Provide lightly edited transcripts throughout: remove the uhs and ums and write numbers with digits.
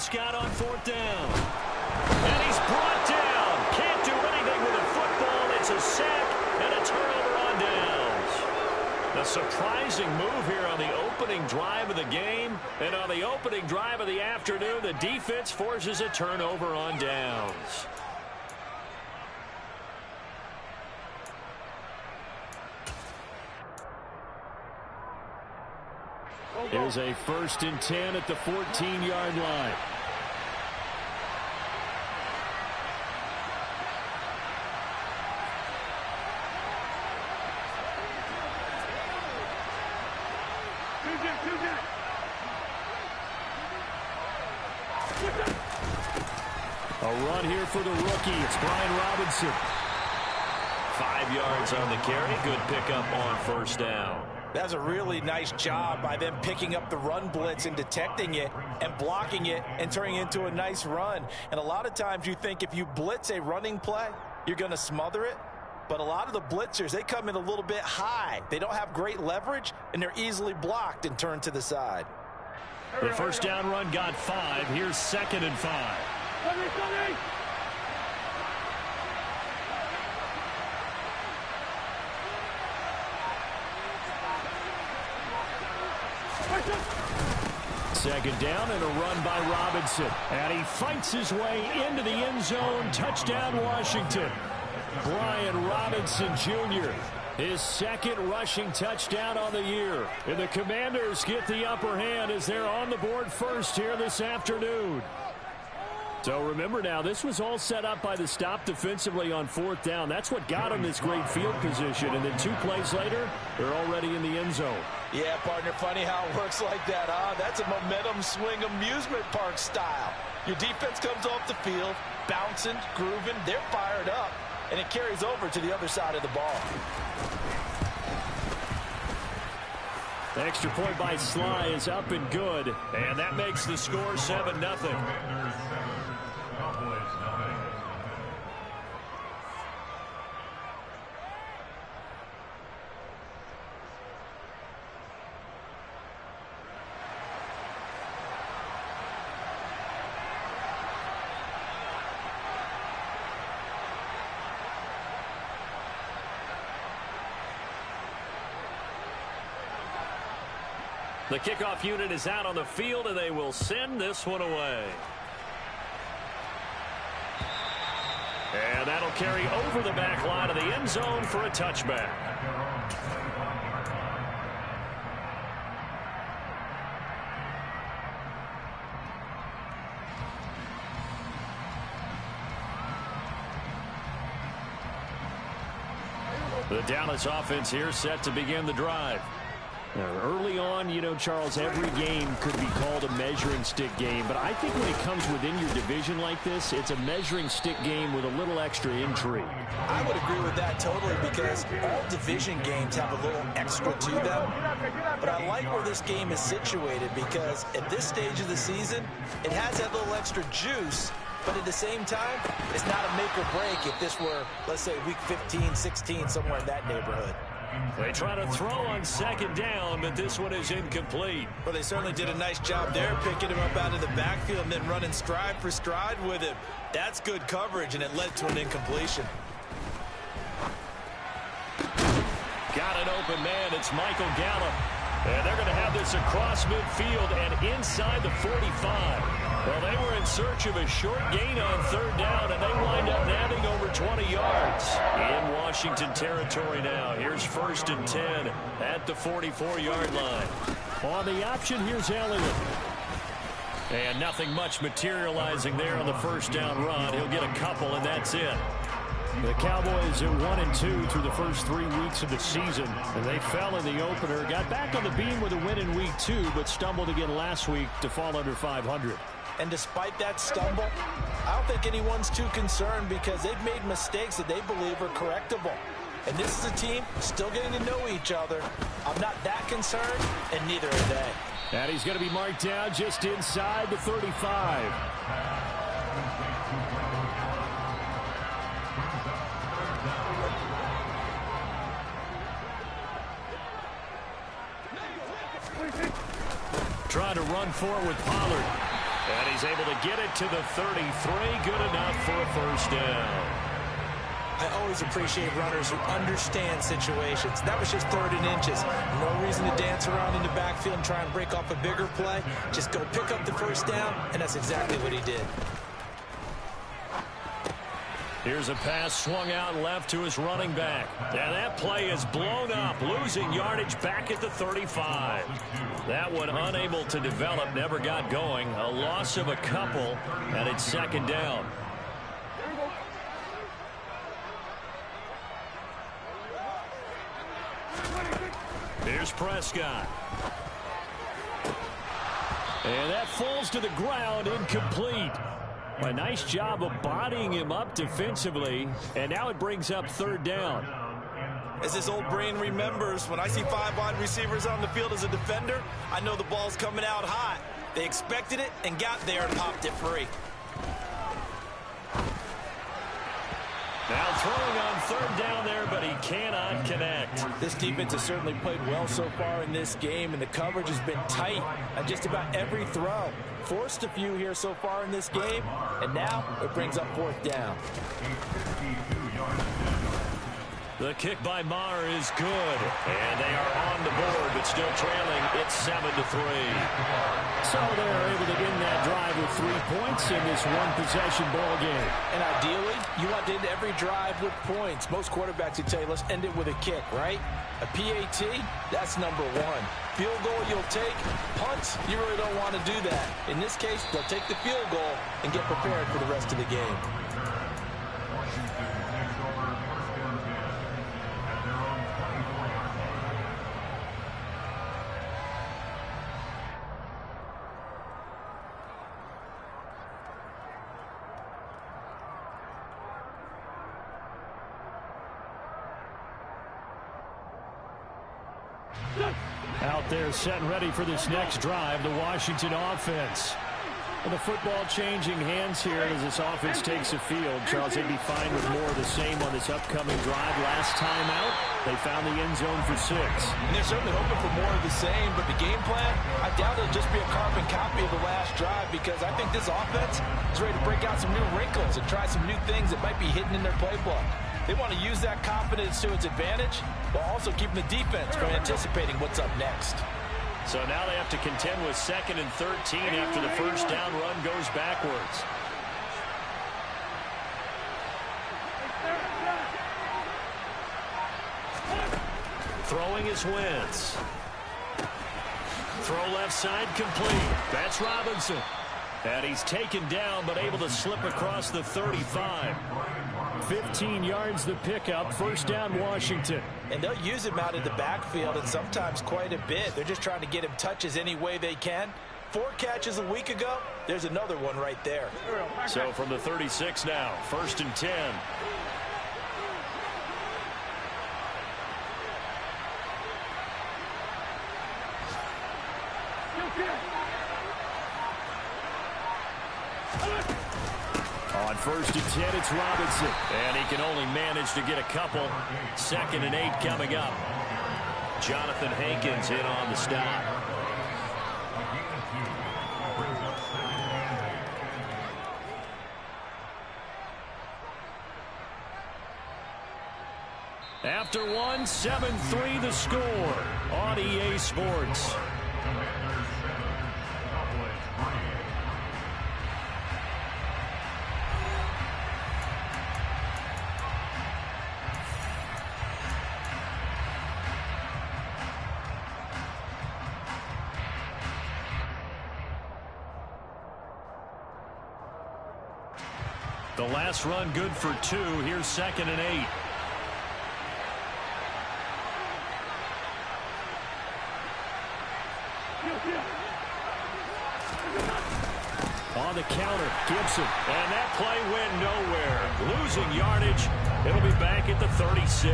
Prescott on 4th down. And he's brought down. Can't do anything with a football. It's a sack and a turnover on downs. A surprising move here on the opening drive of the game. And on the opening drive of the afternoon, the defense forces a turnover on downs. Here's a 1st and 10 at the 14-yard line. A run here for the rookie. It's Brian Robinson. 5 yards on the carry. Good pickup on 1st down. That's a really nice job by them picking up the run blitz and detecting it and blocking it and turning it into a nice run. And a lot of times you think if you blitz a running play, you're going to smother it. But a lot of the blitzers, they come in a little bit high. They don't have great leverage, and they're easily blocked and turned to the side. The 1st down run got 5. Here's 2nd and 5. Second down and a run by Robinson. And he fights his way into the end zone. Touchdown, Washington. Brian Robinson Jr., his 2nd rushing touchdown on the year. And the Commanders get the upper hand as they're on the board first here this afternoon. So remember now, this was all set up by the stop defensively on 4th down. That's what got them this great field position. And then 2 plays later, they're already in the end zone. Yeah, partner, funny how it works like that, huh? That's a momentum swing amusement park style. Your defense comes off the field, bouncing, grooving, they're fired up, and it carries over to the other side of the ball. The extra point by Sly is up and good, and that makes the score 7-0. The kickoff unit is out on the field, and they will send this one away. And that'll carry over the back line of the end zone for a touchback. The Dallas offense here set to begin the drive. Early on, you know, Charles, every game could be called a measuring stick game. But I think when it comes within your division like this, it's a measuring stick game with a little extra intrigue. I would agree with that totally because all division games have a little extra to them. But I like where this game is situated because at this stage of the season, it has that little extra juice. But at the same time, it's not a make or break if this were, let's say, week 15, 16, somewhere in that neighborhood. They try to throw on 2nd down, but this one is incomplete. Well, they certainly did a nice job there, picking him up out of the backfield and then running stride for stride with him. That's good coverage, and it led to an incompletion. Got an open man. It's Michael Gallup. And they're going to have this across midfield and inside the 45. Well, they were in search of a short gain on 3rd down, and they wind up nabbing over 20 yards. In Washington territory now. Here's 1st and 10 at the 44-yard line. On the option, here's Elliott. And nothing much materializing there on the 1st down run. He'll get a couple, and that's it. The Cowboys are 1-2 through the first 3 weeks of the season, and they fell in the opener. Got back on the beam with a win in week 2, but stumbled again last week to fall under 500. And despite that stumble, I don't think anyone's too concerned because they've made mistakes that they believe are correctable. And this is a team still getting to know each other. I'm not that concerned, and neither are they. And he's going to be marked down just inside the 35. Trying to run forward with Pollard. And he's able to get it to the 33. Good enough for a first down. I always appreciate runners who understand situations. That was just 3rd and inches. No reason to dance around in the backfield and try and break off a bigger play. Just go pick up the first down, and that's exactly what he did. Here's a pass swung out left to his running back. And that play is blown up, losing yardage back at the 35. That one unable to develop, never got going. A loss of a couple, and it's 2nd down. Here's Prescott. And that falls to the ground, incomplete. A nice job of bodying him up defensively, and now it brings up 3rd down. As his old brain remembers, when I see 5 wide receivers on the field as a defender, I know the ball's coming out hot. They expected it and got there and popped it free. Now throwing on 3rd down there, but he cannot connect. This defense has certainly played well so far in this game, and the coverage has been tight on just about every throw. Forced a few here so far in this game, and now it brings up 4th down. The kick by Maher is good, and they are on the board, but still trailing. It's 7-3. So they're able to end that drive with 3 points in this one-possession ball game. And ideally, you want to end every drive with points. Most quarterbacks would tell you, let's end it with a kick, right? A PAT, that's number 1. Field goal you'll take. Punts, you really don't want to do that. In this case, they'll take the field goal and get prepared for the rest of the game. Out there set and ready for this next drive, the Washington offense. And the football changing hands here as this offense takes the field. Charles, they'd be fine with more of the same on this upcoming drive. Last time out, they found the end zone for 6. And they're certainly hoping for more of the same, but the game plan, I doubt it'll just be a carbon copy of the last drive, because I think this offense is ready to break out some new wrinkles and try some new things that might be hidden in their playbook. They want to use that confidence to its advantage, while also keeping the defense from anticipating what's up next. So now they have to contend with 2nd and 13 after the first down run goes backwards. Throwing is Wentz. Throw left side complete. That's Robinson. And he's taken down, but able to slip across the 35. 15 yards the pickup. First down, Washington. And they'll use him out in the backfield, and sometimes quite a bit. They're just trying to get him touches any way they can. 4 catches a week ago. There's another one right there. So from the 36 now, 1st and 10. On 1st and 10, it's Robinson. And he can only manage to get a couple. 2nd and 8 coming up. Jonathan Hankins in on the stop. After one, 7-3 the score on EA Sports. The last run good for 2. Here's 2nd and 8. On the counter, Gibson. And that play went nowhere. Losing yardage. It'll be back at the 36.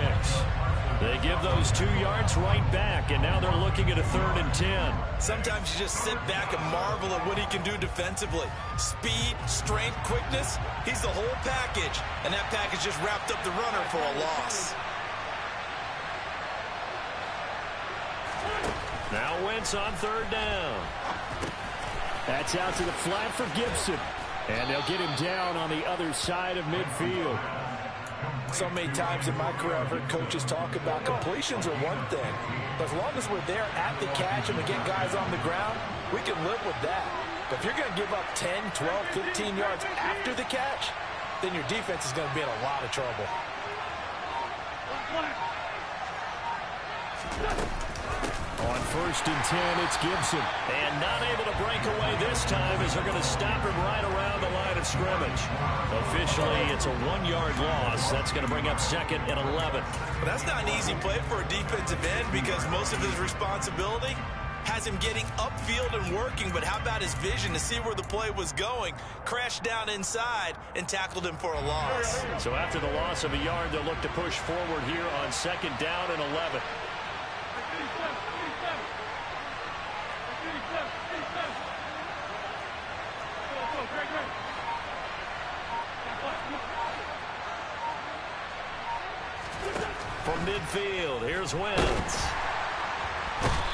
They give those 2 yards right back, and now they're looking at a 3rd and 10. Sometimes you just sit back and marvel at what he can do defensively. Speed, strength, quickness, he's the whole package. And that package just wrapped up the runner for a loss. Now Wentz on 3rd down. That's out to the flat for Gibson. And they'll get him down on the other side of midfield. So many times in my career I've heard coaches talk about completions are one thing. But as long as we're there at the catch and we get guys on the ground, we can live with that. But if you're going to give up 10, 12, 15 yards after the catch, then your defense is going to be in a lot of trouble. On 1st and 10, it's Gibson. And not able to break away this time as they're going to stop him right around the line of scrimmage. Officially, it's a 1-yard loss. That's going to bring up 2nd and 11. That's not an easy play for a defensive end because most of his responsibility has him getting upfield and working, but how about his vision to see where the play was going? Crashed down inside and tackled him for a loss. So after the loss of a yard, they'll look to push forward here on 2nd down and 11. From midfield, here's Wentz.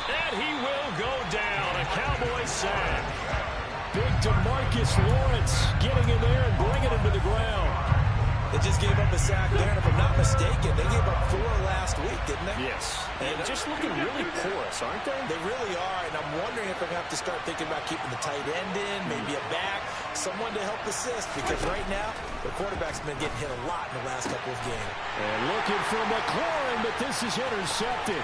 And he will go down. A Cowboy sack. Big DeMarcus Lawrence getting in there and bringing him to the ground. They just gave up a sack there, and if I'm not mistaken, they gave up 4 last week, didn't they? Yes. And just looking really porous, aren't they? They really are, and I'm wondering if they're going to have to start thinking about keeping the tight end in, maybe a back, someone to help assist, because right now, the quarterback's been getting hit a lot in the last couple of games. And looking for McLaurin, but this is intercepted.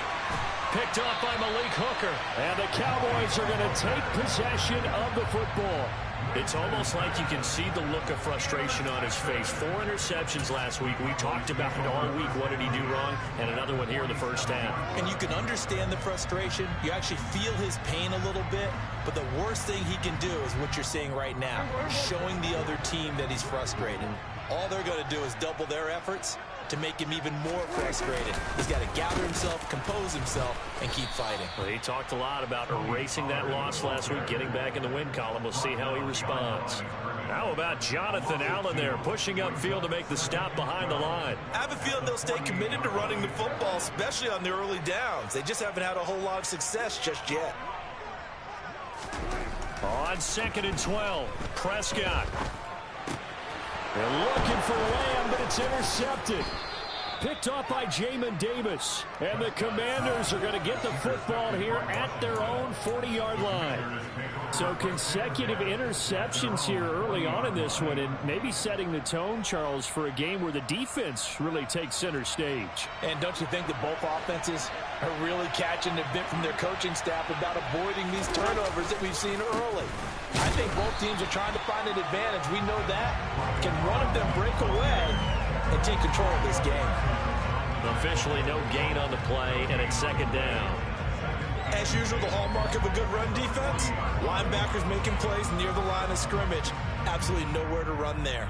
Picked off by Malik Hooker. And the Cowboys are going to take possession of the football. It's almost like you can see the look of frustration on his face. 4 interceptions last week. We talked about it all week. What did he do wrong? And another one here in the first half. And you can understand the frustration. You actually feel his pain a little bit. But the worst thing he can do is what you're seeing right now, showing the other team that he's frustrated. All they're going to do is double their efforts to make him even more frustrated. He's got to gather himself, compose himself, and keep fighting. Well, he talked a lot about erasing that loss last week, getting back in the win column. We'll see how he responds. How about Jonathan Allen there, pushing upfield to make the stop behind the line? I have a feeling they'll stay committed to running the football, especially on the early downs. They just haven't had a whole lot of success just yet. On 2nd and 12, Prescott. They're looking for Lamb, but it's intercepted. Picked off by Jamin Davis. And the Commanders are going to get the football here at their own 40-yard line. So consecutive interceptions here early on in this one, and maybe setting the tone, Charles, for a game where the defense really takes center stage. And don't you think that both offenses are really catching a bit from their coaching staff about avoiding these turnovers that we've seen early? I think both teams are trying to find an advantage. We know that. Can one of them break away and take control of this game? Officially no gain on the play, and it's 2nd down. As usual, the hallmark of a good run defense, linebackers making plays near the line of scrimmage. Absolutely nowhere to run there.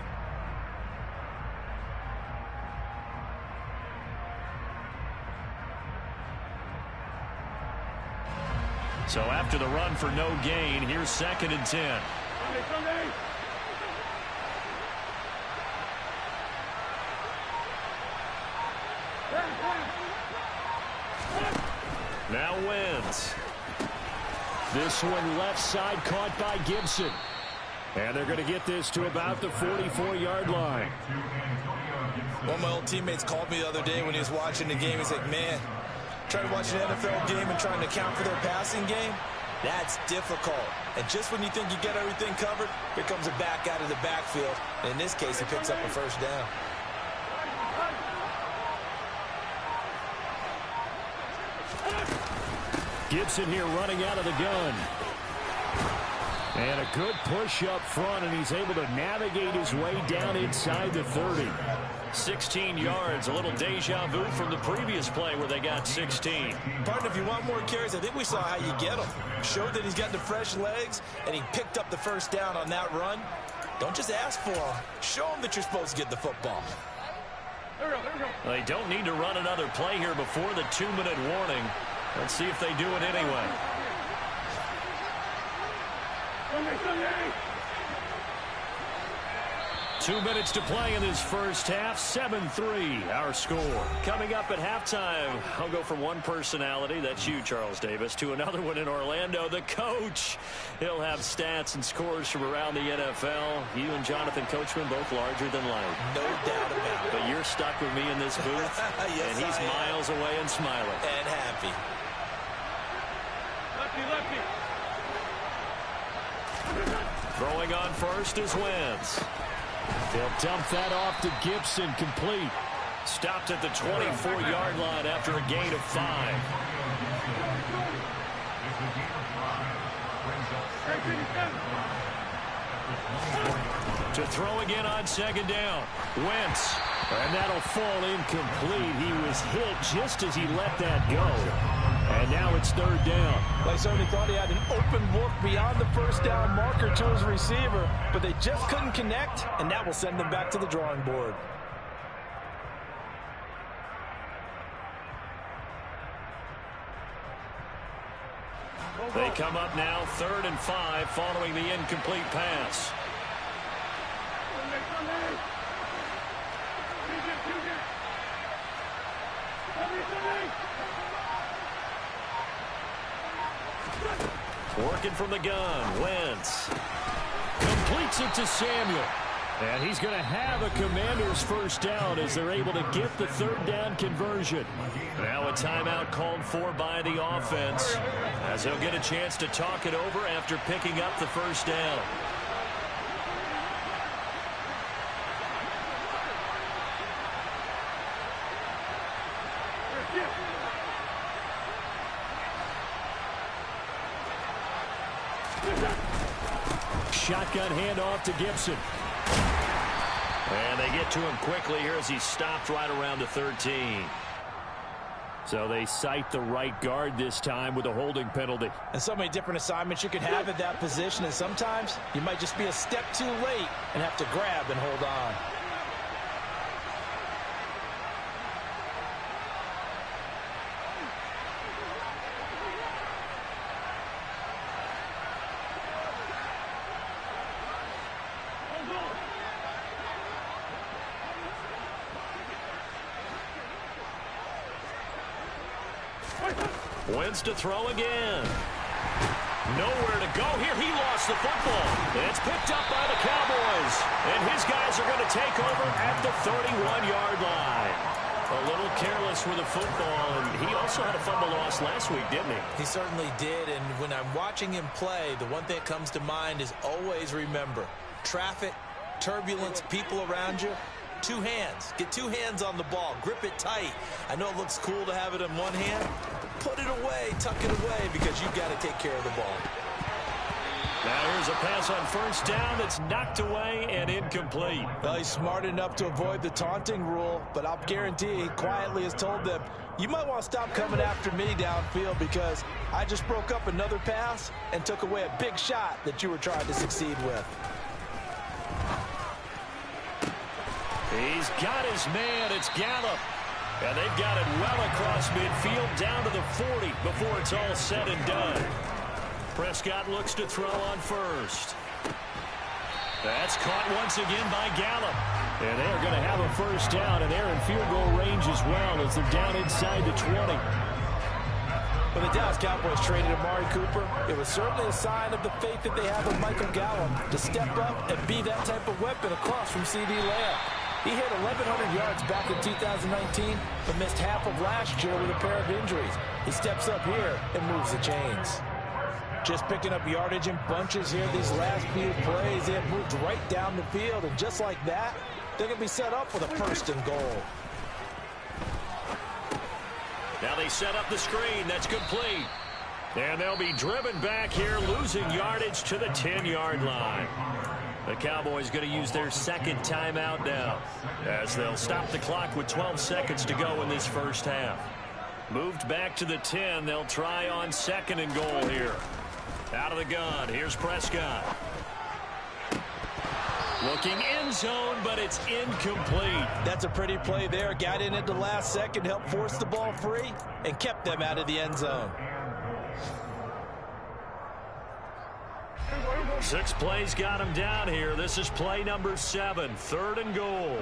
So after the run for no gain, here's 2nd and 10. Now Wentz. This one left side caught by Gibson. And they're going to get this to about the 44-yard line. One of my old teammates called me the other day when he was watching the game. He's like, man, trying to watch an NFL game and trying to account for their passing game, that's difficult. And just when you think you get everything covered, here comes a back out of the backfield. And in this case, he picks up a first down. Gibson here running out of the gun. And a good push up front, and he's able to navigate his way down inside the 30. 16 yards, a little deja vu from the previous play where they got 16. Partner, if you want more carries, I think we saw how you get them. Showed that he's got the fresh legs, and he picked up the first down on that run. Don't just ask for them. Show them that you're supposed to get the football. They don't need to run another play here before the 2-minute warning. Let's see if they do it anyway. 2 minutes to play in this first half. 7-3, our score. Coming up at halftime, I'll go from one personality, that's you, Charles Davis, to another one in Orlando, the coach. He'll have stats and scores from around the NFL. You and Jonathan Coachman both larger than life. No doubt about it. But you're stuck with me in this booth, yes, and he's miles away and smiling. And happy. Lefty. Throwing on first is Wentz. They'll dump that off to Gibson, complete. Stopped at the 24-yard line after a gain of 5. To throw again on second down. Wentz. And that'll fall incomplete. He was hit just as he let that go. And now it's third down. They certainly thought he had an open look beyond the first down marker to his receiver, but they just couldn't connect, and that will send them back to the drawing board. They come up now 3rd and 5 following the incomplete pass. Working from the gun, Wentz completes it to Samuel. And he's going to have a Commander's first down as they're able to get the third down conversion. Now a timeout called for by the offense as they'll get a chance to talk it over after picking up the first down. Shotgun handoff to Gibson. And they get to him quickly here as he's stopped right around the 13. So they cite the right guard this time with a holding penalty. And so many different assignments you could have at that position, and sometimes you might just be a step too late and have to grab and hold on. Wentz to throw again. Nowhere to go here. He lost the football. It's picked up by the Cowboys. And his guys are going to take over at the 31-yard line. A little careless with the football, and he also had a fumble loss last week, didn't he? He certainly did, and when I'm watching him play, the one thing that comes to mind is always remember, traffic, turbulence, people around you, 2 hands. Get 2 hands on the ball. Grip it tight. I know it looks cool to have it in one hand. Put it away, tuck it away, because you've got to take care of the ball. Now here's a pass on first down that's knocked away and incomplete. Well, he's smart enough to avoid the taunting rule, but I'll guarantee he quietly has told them, you might want to stop coming after me downfield because I just broke up another pass and took away a big shot that you were trying to succeed with. He's got his man. It's Gallup. And they've got it well across midfield down to the 40 before it's all said and done. Prescott looks to throw on first. That's caught once again by Gallup. And they're going to have a first down, and they're in field goal range as well as they're down inside the 20. When the Dallas Cowboys traded Amari Cooper, it was certainly a sign of the faith that they have in Michael Gallup to step up and be that type of weapon across from C.D. Lamb. He hit 1,100 yards back in 2019, but missed half of last year with a pair of injuries. He steps up here and moves the chains. Just picking up yardage in bunches here these last few plays. They have moved right down the field, and just like that, they're going to be set up for the first and goal. Now they set up the screen. That's complete. And they'll be driven back here, losing yardage to the 10-yard line. The Cowboys going to use their second timeout now as they'll stop the clock with 12 seconds to go in this first half. Moved back to the 10. They'll try on second and goal here. Out of the gun. Here's Prescott. Looking end zone, but it's incomplete. That's a pretty play there. Got in at the last second, helped force the ball free, and kept them out of the end zone. 6 plays got him down here. This is play number 7, 3rd and goal.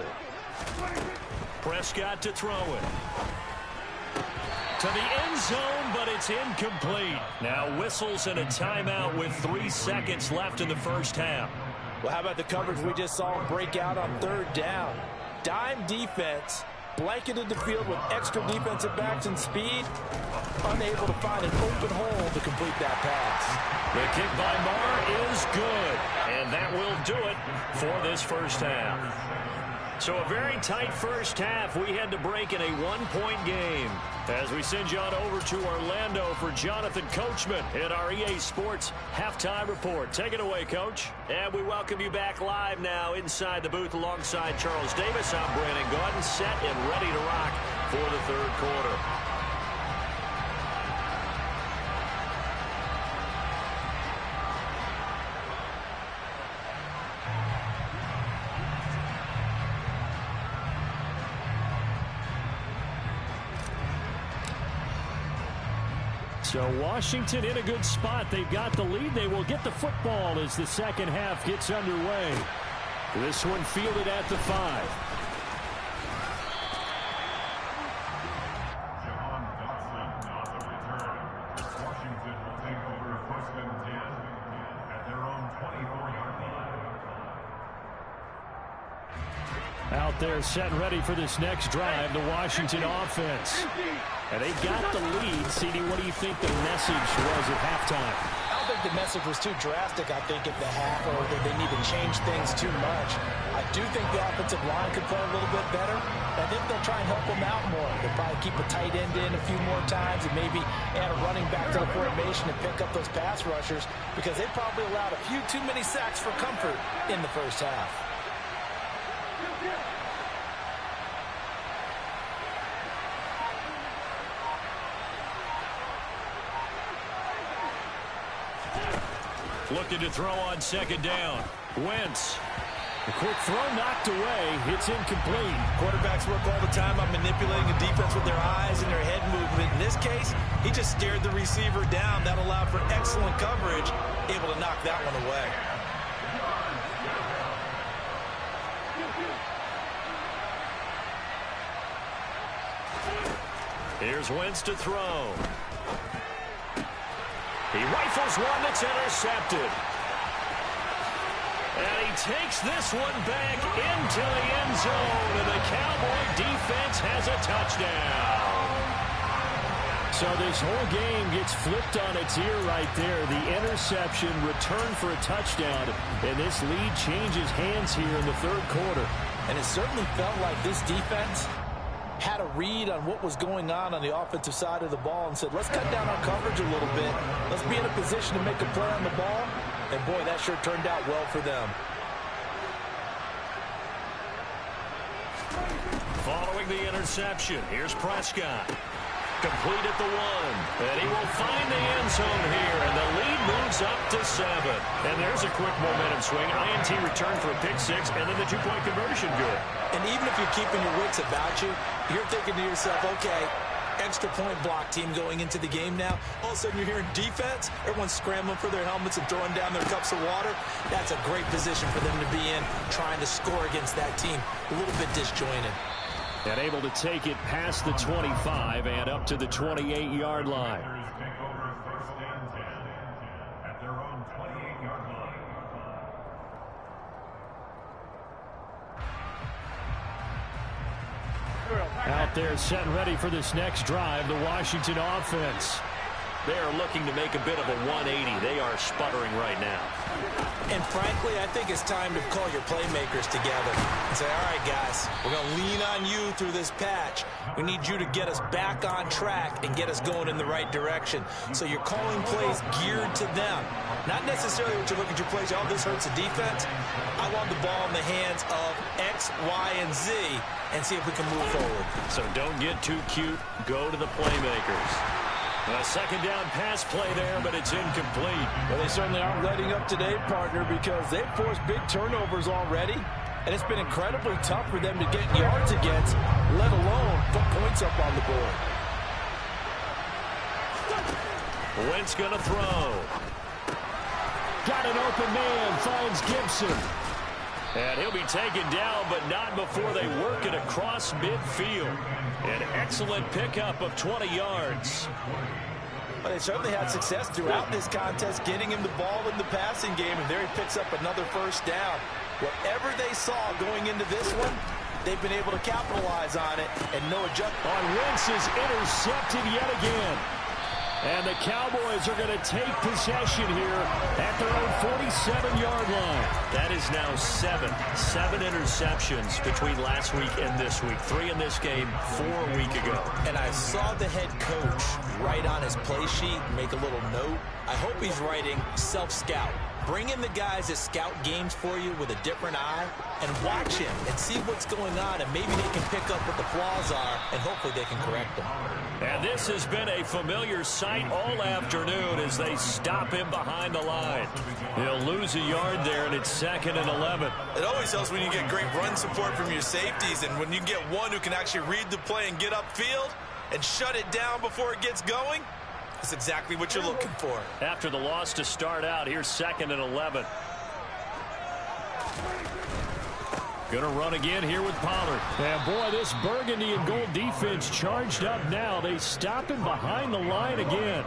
Prescott to throw it. To the end zone, but it's incomplete. Now whistles and a timeout with 3 seconds left in the first half. Well, how about the coverage we just saw him break out on 3rd down? Dime defense, blanketed the field with extra defensive backs and speed, unable to find an open hole to complete that pass. The kick by Marr is good, and that will do it for this first half. So a very tight first half. We had to break in a 1-point game. As we send you on over to Orlando for Jonathan Coachman in our EA Sports Halftime Report. Take it away, Coach. And we welcome you back live now inside the booth alongside Charles Davis. I'm Brandon Gaudin, set and ready to rock for the 3rd quarter. So Washington in a good spot. They've got the lead. They will get the football as the second half gets underway. This one fielded at the 5. Washington will take over 1st and 10 at their own 24-yard line. Out there set and ready for this next drive, the Washington offense. And they got the lead. CD, what do you think the message was at halftime? I don't think the message was too drastic, I think, at the half, or that they need to change things too much. I do think the offensive line could play a little bit better. I think they'll try and help them out more. They'll probably keep a tight end in a few more times and maybe add a running back to the formation and pick up those pass rushers, because they probably allowed a few too many sacks for comfort in the first half. Looking to throw on 2nd down. Wentz. The quick throw knocked away. It's incomplete. Quarterbacks work all the time on manipulating the defense with their eyes and their head movement. In this case, he just stared the receiver down. That allowed for excellent coverage, able to knock that one away. Here's Wentz to throw. He rifles one that's intercepted. And he takes this one back into the end zone, and the Cowboy defense has a touchdown. So this whole game gets flipped on its ear right there. The interception returned for a touchdown, and this lead changes hands here in the 3rd quarter. And it certainly felt like this defense had a read on what was going on the offensive side of the ball and said, let's cut down our coverage a little bit. Let's be in a position to make a play on the ball. And, boy, that sure turned out well for them. Following the interception, here's Prescott. Complete at the 1. And he will find the end zone here, and the lead moves up to 7. And there's a quick momentum swing. INT return for a pick 6, and then the 2-point conversion good. And even if you're keeping your wits about you, you're thinking to yourself, okay, extra point block team going into the game now. All of a sudden you're hearing defense. Everyone's scrambling for their helmets and throwing down their cups of water. That's a great position for them to be in, trying to score against that team. A little bit disjointed. And able to take it past the 25 and up to the 28-yard line. Take over 1st and 10 at their own 28-yard line. Out there set and ready for this next drive, the Washington offense. They are looking to make a bit of a 180. They are sputtering right now. And frankly, I think it's time to call your playmakers together and say, all right, guys, we're going to lean on you through this patch. We need you to get us back on track and get us going in the right direction. So you're calling plays geared to them. Not necessarily what you look at your plays, oh, this hurts the defense. I want the ball in the hands of X, Y, and Z and see if we can move forward. So don't get too cute. Go to the playmakers. A 2nd down pass play there, but it's incomplete. Well, they certainly aren't letting up today, partner, because they've forced big turnovers already, and it's been incredibly tough for them to get yards against, let alone put points up on the board. Wentz going to throw. got an open man, finds Gibson. And he'll be taken down, but not before they work it across midfield. An excellent pickup of 20 yards. Well, they certainly had success throughout this contest getting him the ball in the passing game, and there he picks up another first down. Whatever they saw going into this one, they've been able to capitalize on it, and no adjustment. Wentz is intercepted yet again. And the Cowboys are going to take possession here at their own 47-yard line. That is now seven interceptions between last week and this week. 3 in this game, 4 a week ago. And I saw the head coach write on his play sheet, make a little note. I hope he's writing self-scout. Bring in the guys that scout games for you with a different eye and watch him and see what's going on, and maybe they can pick up what the flaws are, and hopefully they can correct them. And this has been a familiar sight all afternoon as they stop him behind the line. He'll lose a yard there, and it's 2nd and 11. It always helps when you get great run support from your safeties, and when you get one who can actually read the play and get upfield and shut it down before it gets going. That's exactly what you're looking for. After the loss to start out, here's 2nd and 11. Gonna run again here with Pollard. And boy, this burgundy and gold defense charged up now. They stop him behind the line again.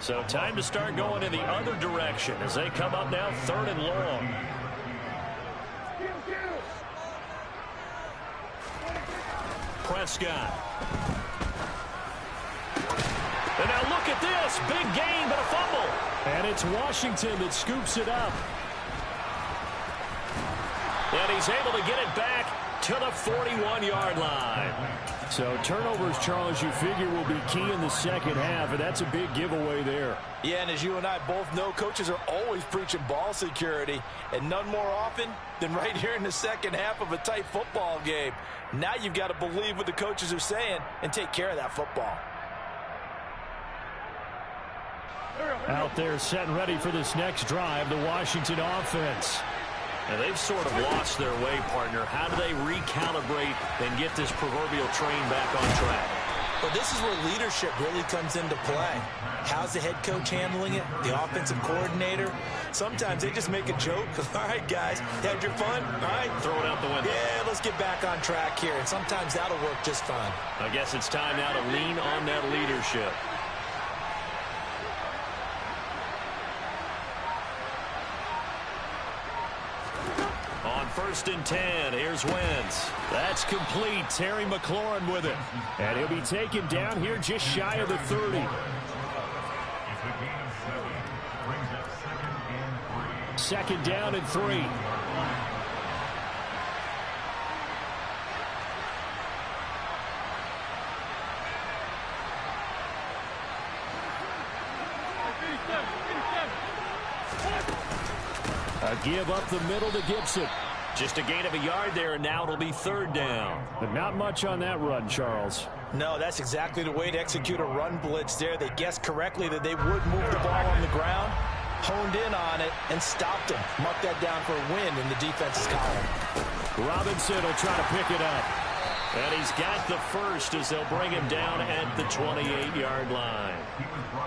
So time to start going in the other direction as they come up now 3rd and long. Prescott. And now look at this. Big gain, but a fumble. And it's Washington that scoops it up. And he's able to get it back to the 41-yard line. So turnovers, Charles, you figure will be key in the second half, and that's a big giveaway there. Yeah, and as you and I both know, coaches are always preaching ball security, and none more often than right here in the second half of a tight football game. Now you've got to believe what the coaches are saying and take care of that football. Out there set and ready for this next drive, the Washington offense. And they've sort of lost their way, partner. How do they recalibrate and get this proverbial train back on track? Well, this is where leadership really comes into play. How's the head coach handling it? The offensive coordinator? Sometimes they just make a joke. All right, guys, had your fun? All right. Throw it out the window. Yeah, let's get back on track here. And sometimes that'll work just fine. I guess it's time now to lean on that leadership. On 1st and 10, here's Wentz. That's complete. Terry McLaurin with it. And he'll be taken down here just shy of the 30. Second down and 3. A give up the middle to Gibson. Just a gain of a yard there, and now it'll be 3rd down. But not much on that run, Charles. No, that's exactly the way to execute a run blitz there. They guessed correctly that they would move the ball on the ground, honed in on it, and stopped him. Mark that down for a win in the defense's column. Robinson will try to pick it up. And he's got the first as they'll bring him down at the 28-yard line.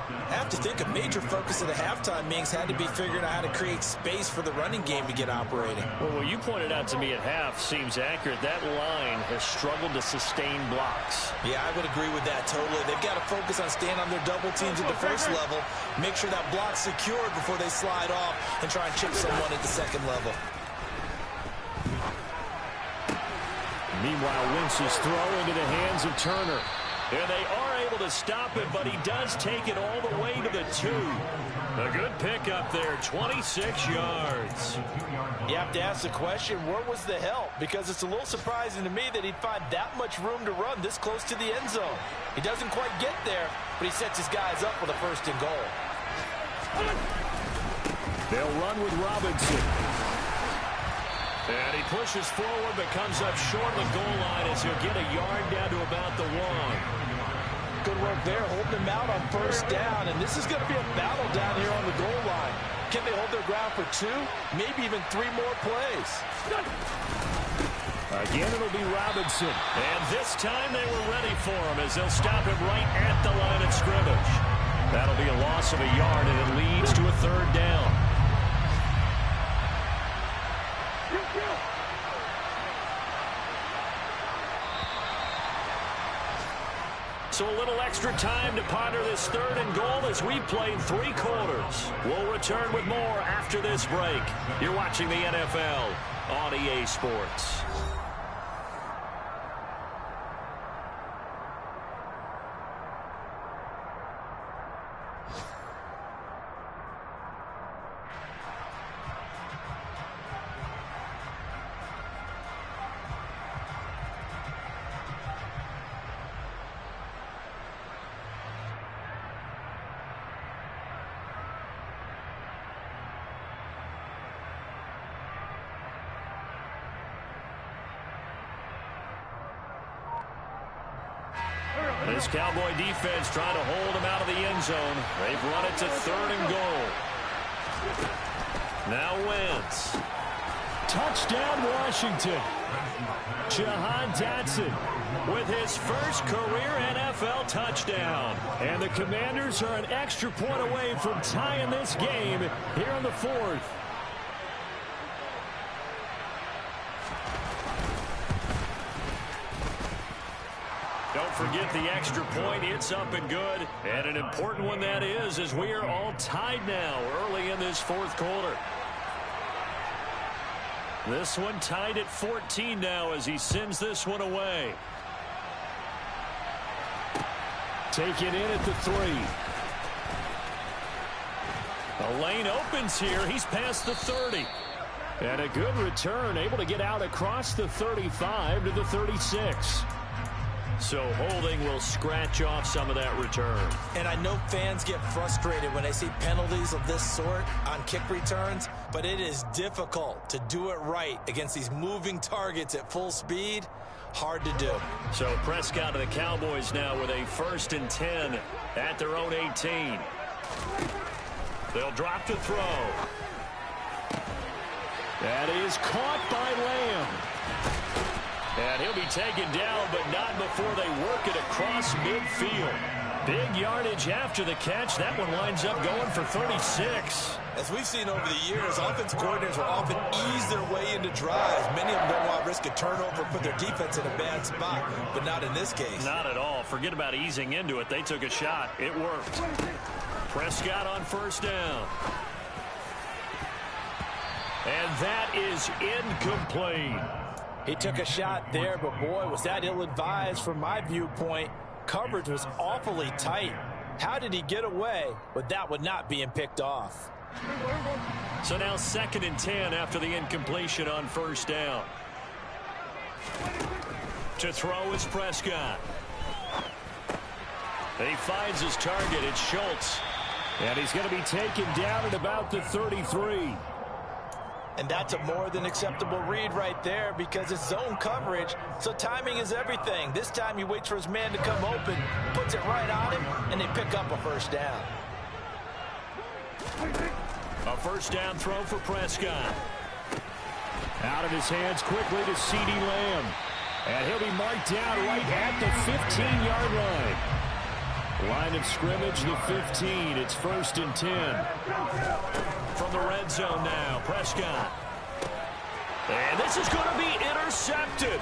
I have to think a major focus of the halftime meetings had to be figuring out how to create space for the running game to get operating. Well, what you pointed out to me at half seems accurate. That line has struggled to sustain blocks. Yeah, I would agree with that totally. They've got to focus on staying on their double teams at the first level, make sure that block's secured before they slide off and try and chip someone at the second level. Meanwhile, Wentz's throw into the hands of Turner. And they are able to stop him, but he does take it all the way to the 2. A good pickup there, 26 yards. You have to ask the question, where was the help? Because it's a little surprising to me that he'd find that much room to run this close to the end zone. He doesn't quite get there, but he sets his guys up with a 1st and goal. They'll run with Robinson. And he pushes forward but comes up short of the goal line as he'll get a yard down to about the 1. Good work there, holding him out on 1st down, and this is going to be a battle down here on the goal line. Can they hold their ground for 2, maybe even 3 more plays? Again, it'll be Robinson. And this time they were ready for him as they'll stop him right at the line of scrimmage. That'll be a loss of a yard, and it leads to a 3rd down. So a little extra time to ponder this 3rd and goal as we played 3 quarters. We'll return with more after this break. You're watching the NFL on EA Sports. This Cowboy defense trying to hold him out of the end zone. They've run it to 3rd and goal. Now Wentz. Touchdown, Washington. Jahan Dotson with his first career NFL touchdown. And the Commanders are an extra point away from tying this game here in the 4th. Don't forget the extra point. It's up and good. And an important one that is, as we are all tied now early in this 4th quarter. This one tied at 14 now as he sends this one away. Taken in at the 3. The lane opens here. He's past the 30. And a good return, able to get out across the 35 to the 36. So holding will scratch off some of that return. And I know fans get frustrated when they see penalties of this sort on kick returns, but it is difficult to do it right against these moving targets at full speed. Hard to do. So Prescott to the Cowboys now with a 1st and 10 at their own 18. They'll drop to throw. That is caught by Lamb. And he'll be taken down, but not before they work it across midfield. Big yardage after the catch. That one winds up going for 36. As we've seen over the years, offensive coordinators will often ease their way into drives. Many of them don't want to risk a turnover, put their defense in a bad spot, but not in this case. Not at all. Forget about easing into it. They took a shot. It worked. Prescott on 1st down. And that is incomplete. He took a shot there, but boy, was that ill-advised from my viewpoint. Coverage was awfully tight. How did he get away with that one not being picked off? So now 2nd and 10 after the incompletion on 1st down. To throw is Prescott. He finds his target. It's Schultz. And he's going to be taken down at about the 33. And that's a more than acceptable read right there because it's zone coverage, so timing is everything. This time he waits for his man to come open, puts it right on him, and they pick up a 1st down. A 1st down throw for Prescott. Out of his hands quickly to CeeDee Lamb. And he'll be marked down right at the 15-yard line. Line of scrimmage, the 15. It's 1st and 10. From the red zone now, Prescott. And this is going to be intercepted.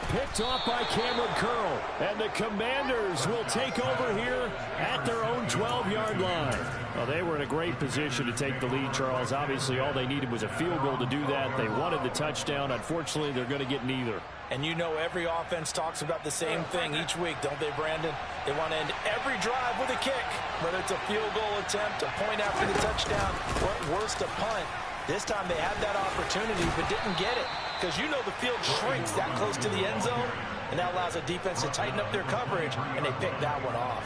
Picked off by Cameron Curl. And the Commanders will take over here at their own 12-yard line. Well, they were in a great position to take the lead, Charles. Obviously, all they needed was a field goal to do that. They wanted the touchdown. Unfortunately, they're going to get neither. And you know every offense talks about the same thing each week, don't they, Brandon? They want to end every drive with a kick, whether it's a field goal attempt, a point after the touchdown, or at worst a punt. This time they had that opportunity but didn't get it because you know the field shrinks that close to the end zone, and that allows the defense to tighten up their coverage, and they picked that one off.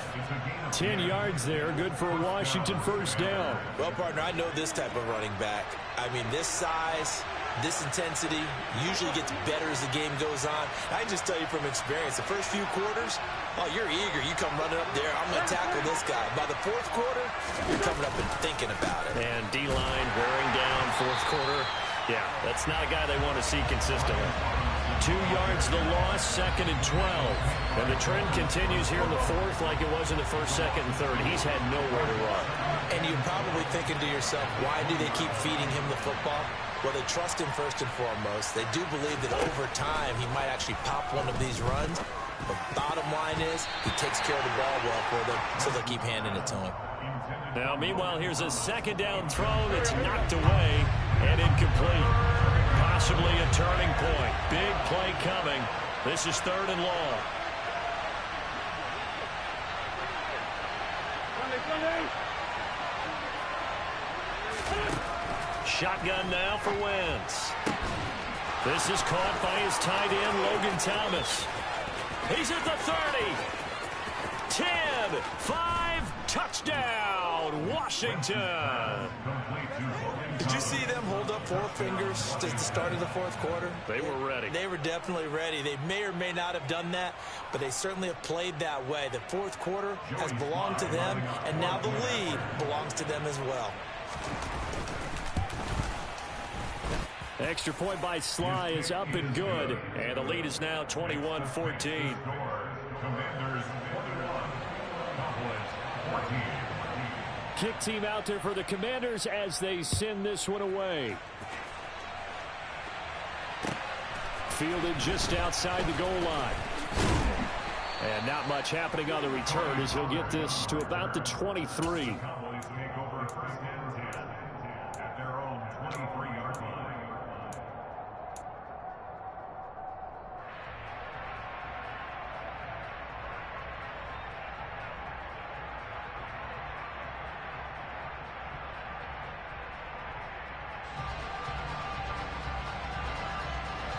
10 yards there, good for a Washington 1st down. Well, partner, I know this type of running back. I mean, this size, this intensity usually gets better as the game goes on. I can just tell you from experience, the first few quarters, oh, you're eager. You come running up there, I'm going to tackle this guy. By the 4th quarter, you're coming up and thinking about it. And D-line wearing down 4th quarter. Yeah, that's not a guy they want to see consistently. 2 yards the loss, 2nd and 12. And the trend continues here in the 4th like it was in the 1st, 2nd, and 3rd. He's had nowhere to run. And you're probably thinking to yourself, why do they keep feeding him the football? Well, they trust him first and foremost. They do believe that over time he might actually pop one of these runs. But bottom line is, he takes care of the ball well for them, so they'll keep handing it to him. Now, meanwhile, here's a second down throw that's knocked away and incomplete. Possibly a turning point. Big play coming. This is 3rd and long. Shotgun now for Wentz. This is caught by his tight end, Logan Thomas. He's at the 30. 10, 5, touchdown, Washington. Did you see them hold up 4 fingers at the start of the 4th quarter? They were ready. They were definitely ready. They may or may not have done that, but they certainly have played that way. The 4th quarter has belonged to them, and now the lead belongs to them as well. Extra point by Sly is up and good, and the lead is now 21-14. Commanders 21, Cowboys 14. Kick team out there for the Commanders as they send this one away. Fielded just outside the goal line. And not much happening on the return as he'll get this to about the 23. Cowboys take over 1st and 10 at their own 23-yard line.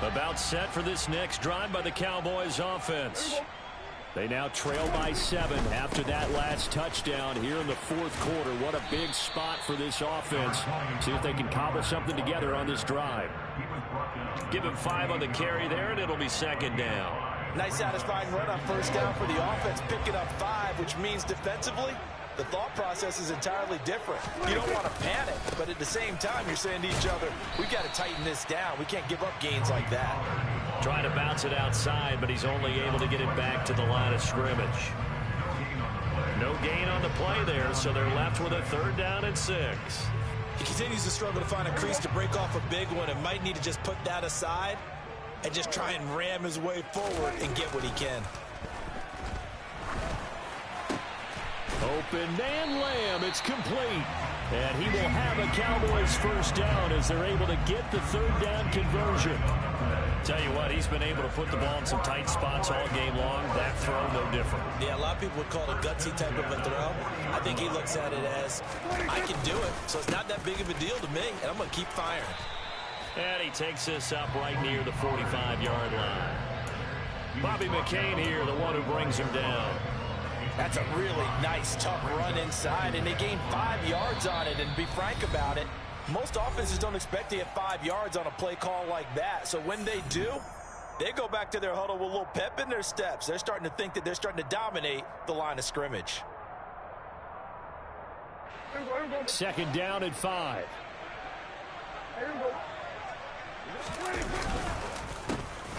About set for this next drive by the Cowboys offense. They now trail by 7 after that last touchdown here in the 4th quarter. What a big spot for this offense. See if they can cobble something together on this drive. Give him 5 on the carry there, and it'll be 2nd down. Nice satisfying run on 1st down for the offense, picking up 5, which means defensively, the thought process is entirely different. You don't want to panic, but at the same time, you're saying to each other, we've got to tighten this down. We can't give up gains like that. Trying to bounce it outside, but he's only able to get it back to the line of scrimmage. No gain on the play there, so they're left with a 3rd down and 6. He continues to struggle to find a crease to break off a big one and might need to just put that aside and just try and ram his way forward and get what he can. Open man Lamb, it's complete. And he will have a Cowboys 1st down as they're able to get the 3rd down conversion. Tell you what, he's been able to put the ball in some tight spots all game long. That throw, no different. Yeah, a lot of people would call it a gutsy type of a throw. I think he looks at it as, I can do it, so it's not that big of a deal to me, and I'm going to keep firing. And he takes this up right near the 45-yard line. Bobby McCain here, the one who brings him down. That's a really nice, tough run inside, and they gained 5 yards on it. And to be frank about it, most offenses don't expect to get 5 yards on a play call like that. So when they do, they go back to their huddle with a little pep in their steps. They're starting to think that they're starting to dominate the line of scrimmage. 2nd down and 5.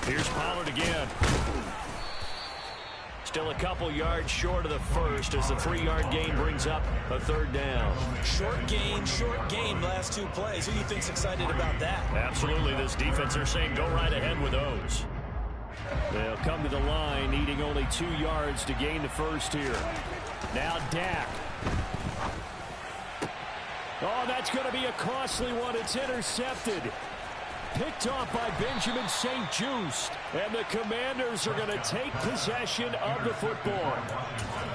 Here's Pollard again. Still a couple yards short of the 1st as the 3-yard gain brings up a 3rd down. Short gain, last 2 plays. Who do you think's excited about that? Absolutely. This defense, they're saying go right ahead with those. They'll come to the line, needing only 2 yards to gain the 1st here. Now Dak. Oh, that's going to be a costly one. It's intercepted. Picked off by Benjamin St-Juste. And the Commanders are going to take possession of the football.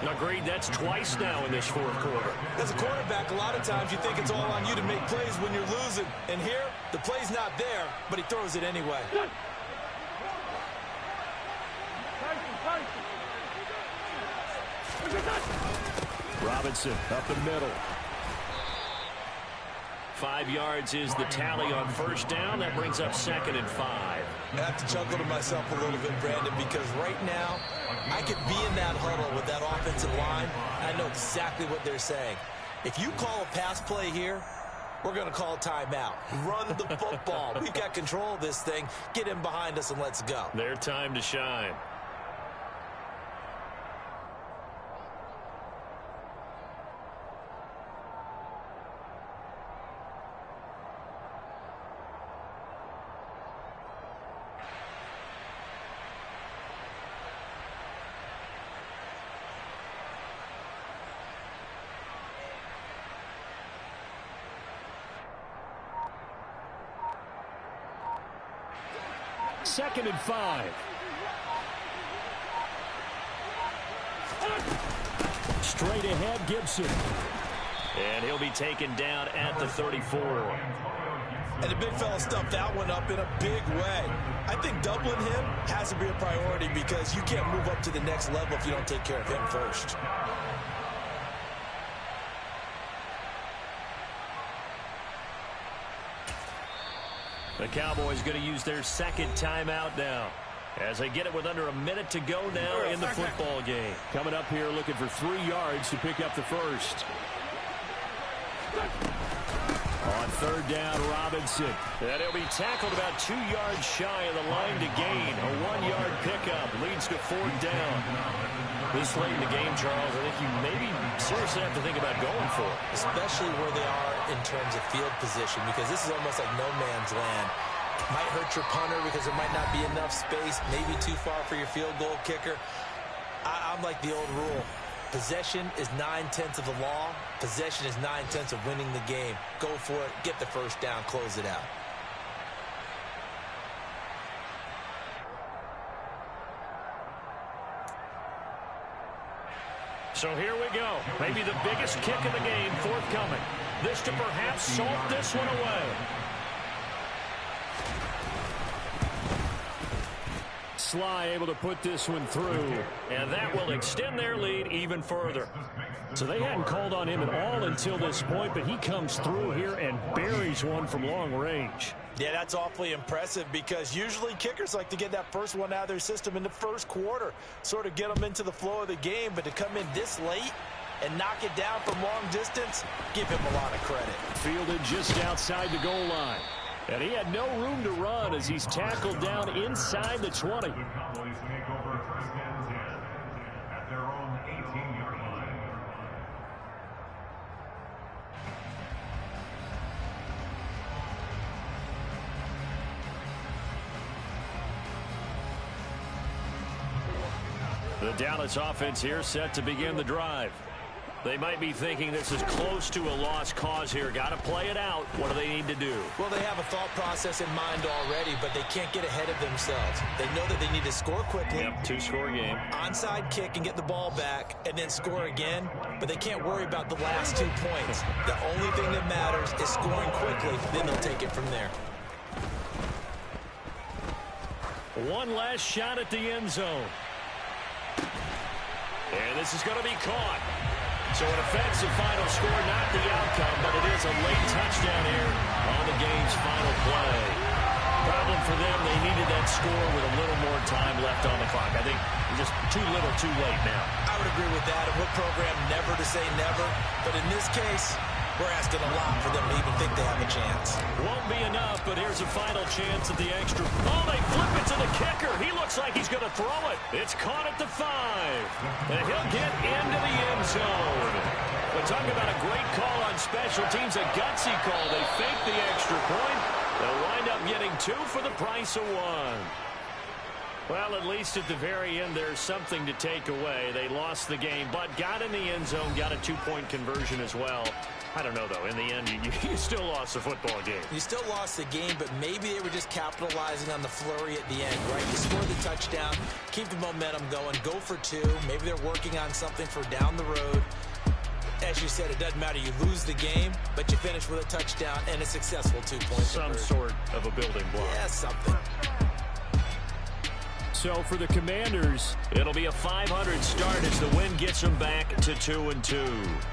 Agreed, that's twice now in this 4th quarter. As a quarterback, a lot of times you think it's all on you to make plays when you're losing. And here, the play's not there, but he throws it anyway. Robinson up the middle. 5 yards is the tally on 1st down. That brings up 2nd and 5. I have to chuckle to myself a little bit, Brandon, because right now I could be in that huddle with that offensive line. I know exactly what they're saying. If you call a pass play here, we're going to call timeout. Run the football. We've got control of this thing. Get in behind us and let's go. Their time to shine. 2nd and 5. Straight ahead, Gibson. And he'll be taken down at the 34. And the big fella stuffed that one up in a big way. I think doubling him has to be a priority because you can't move up to the next level if you don't take care of him first. The Cowboys going to use their 2nd timeout now, as they get it with under a minute to go now in the football game. Coming up here looking for 3 yards to pick up the first. On 3rd down, Robinson. And he'll be tackled about 2 yards shy of the line to gain. A 1-yard pickup leads to 4th down. This late in the game, Charles, I think you maybe seriously have to think about going for it. Especially where they are in terms of field position, because this is almost like no man's land. Might hurt your punter because there might not be enough space, maybe too far for your field goal kicker. I'm like the old rule. Possession is 9/10 of the law. Possession is 9/10 of winning the game. Go for it. Get the first down. Close it out. So here we go. Maybe the biggest kick of the game forthcoming. This to perhaps salt this one away. Sly able to put this one through, and that will extend their lead even further. So they hadn't called on him at all until this point, but he comes through here and buries one from long range. Yeah, that's awfully impressive because usually kickers like to get that first one out of their system in the first quarter, sort of get them into the flow of the game, but to come in this late and knock it down from long distance, give him a lot of credit. Fielded just outside the goal line. And he had no room to run as he's tackled down inside the 20. The Cowboys take over 1st and 10 at their own 18-yard line. The Dallas offense here set to begin the drive. They might be thinking this is close to a lost cause here. Got to play it out. What do they need to do? Well, they have a thought process in mind already, but they can't get ahead of themselves. They know that they need to score quickly. Yep, 2-score game. Onside kick and get the ball back and then score again, but they can't worry about the last 2 points. The only thing that matters is scoring quickly, then they'll take it from there. One last shot at the end zone. And this is going to be caught. So it affects the final score, not the outcome, but it is a late touchdown here on the game's final play. Problem for them, they needed that score with a little more time left on the clock. I think just too little, too late now. I would agree with that, and we're programmed never to say never. But in this case, we're asking a lot for them to even think they have a chance. Won't be enough, but here's a final chance at the extra. Oh, they flip it to the kicker. He looks like he's going to throw it. It's caught at the 5. And he'll get into the end zone. But talk about a great call on special teams, a gutsy call. They fake the extra point. They'll wind up getting 2 for the price of 1. Well, at least at the very end, there's something to take away. They lost the game, but got in the end zone, got a 2-point conversion as well. I don't know, though. In the end, you still lost the football game. You still lost the game, but maybe they were just capitalizing on the flurry at the end, right? You score the touchdown, keep the momentum going, go for 2. Maybe they're working on something for down the road. As you said, it doesn't matter. You lose the game, but you finish with a touchdown and a successful 2-point Some conversion. sort of a building block. Yeah, something. So for the Commanders, it'll be a 500 start as the win gets them back to 2-2.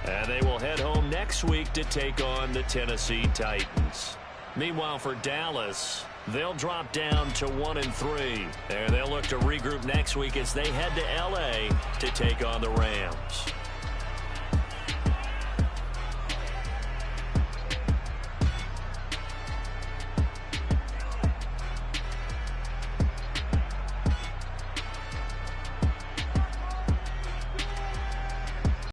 And they will head home next week to take on the Tennessee Titans. Meanwhile, for Dallas, they'll drop down to 1-3. And they'll look to regroup next week as they head to L.A. to take on the Rams.